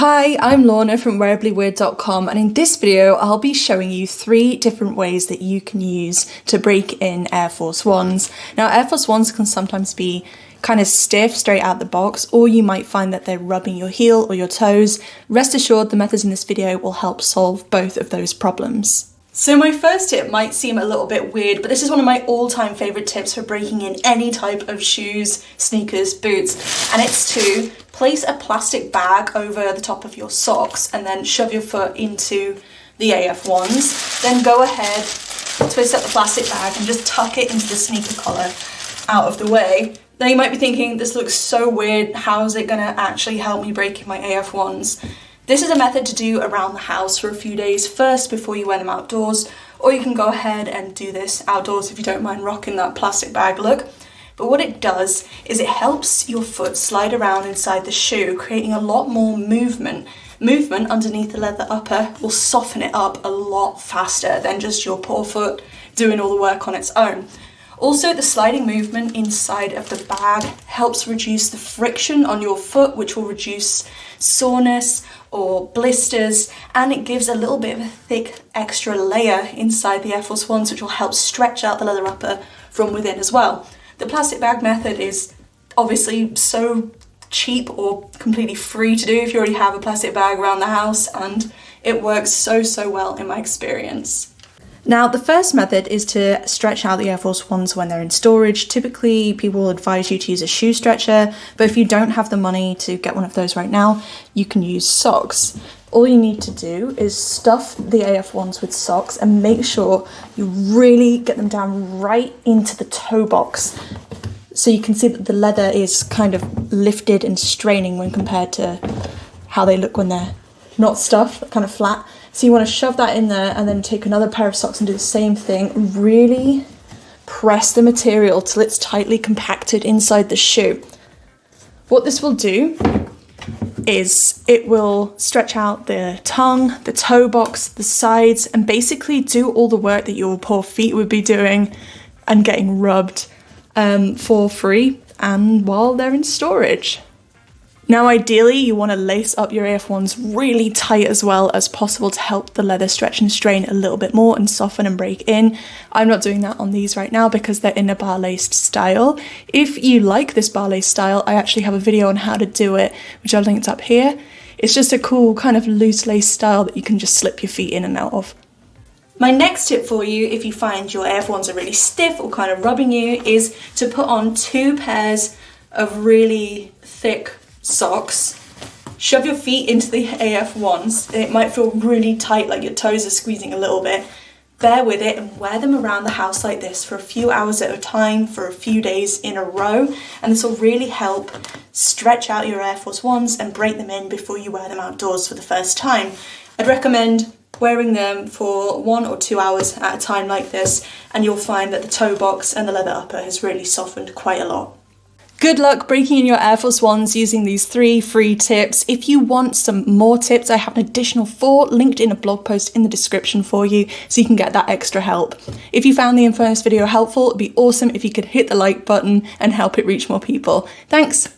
Hi, I'm Lorna from wearablyweird.com, and in this video I'll be showing you 3 different ways that you can use to break in Air Force Ones. Now Air Force Ones can sometimes be kind of stiff straight out the box, or you might find that they're rubbing your heel or your toes. Rest assured the methods in this video will help solve both of those problems. So my first tip might seem a little bit weird, but this is one of my all-time favourite tips for breaking in any type of shoes, sneakers, boots, and it's to place a plastic bag over the top of your socks and then shove your foot into the AF ones. Then go ahead, twist up the plastic bag and just tuck it into the sneaker collar out of the way. Now you might be thinking, this looks so weird, how is it going to actually help me break in my AF ones? This is a method to do around the house for a few days first before you wear them outdoors, or you can go ahead and do this outdoors if you don't mind rocking that plastic bag look. But what it does is it helps your foot slide around inside the shoe, creating a lot more movement. Movement underneath the leather upper will soften it up a lot faster than just your poor foot doing all the work on its own. Also, the sliding movement inside of the bag helps reduce the friction on your foot, which will reduce soreness or blisters, and it gives a little bit of a thick extra layer inside the Air Force Ones, which will help stretch out the leather upper from within as well. The plastic bag method is obviously so cheap or completely free to do if you already have a plastic bag around the house, and it works so well in my experience. Now, the first method is to stretch out the Air Force Ones when they're in storage. Typically, people will advise you to use a shoe stretcher, but if you don't have the money to get one of those right now, you can use socks. All you need to do is stuff the AF ones with socks and make sure you really get them down right into the toe box. So you can see that the leather is kind of lifted and straining when compared to how they look when they're not stuffed, kind of flat. So you want to shove that in there and then take another pair of socks and do the same thing. Really press the material till it's tightly compacted inside the shoe. What this will do is it will stretch out the tongue, the toe box, the sides, and basically do all the work that your poor feet would be doing and getting rubbed for free and while they're in storage. Now ideally you want to lace up your AF ones really tight as well as possible to help the leather stretch and strain a little bit more and soften and break in. I'm not doing that on these right now because they're in a bar laced style. If you like this bar laced style, I actually have a video on how to do it, which I've linked up here. It's just a cool kind of loose lace style that you can just slip your feet in and out of. My next tip for you, if you find your AF ones are really stiff or kind of rubbing you, is to put on 2 pairs of really thick socks. Shove your feet into the AF ones. It might feel really tight, like your toes are squeezing a little bit. Bear with it and wear them around the house like this for a few hours at a time for a few days in a row, and this will really help stretch out your Air Force Ones and break them in before you wear them outdoors for the first time. I'd recommend wearing them for 1 or 2 hours at a time like this, and you'll find that the toe box and the leather upper has really softened quite a lot. Good luck breaking in your Air Force Ones using these 3 free tips. If you want some more tips, I have an additional 4 linked in a blog post in the description for you so you can get that extra help. If you found the info in this video helpful, it'd be awesome if you could hit the like button and help it reach more people. Thanks!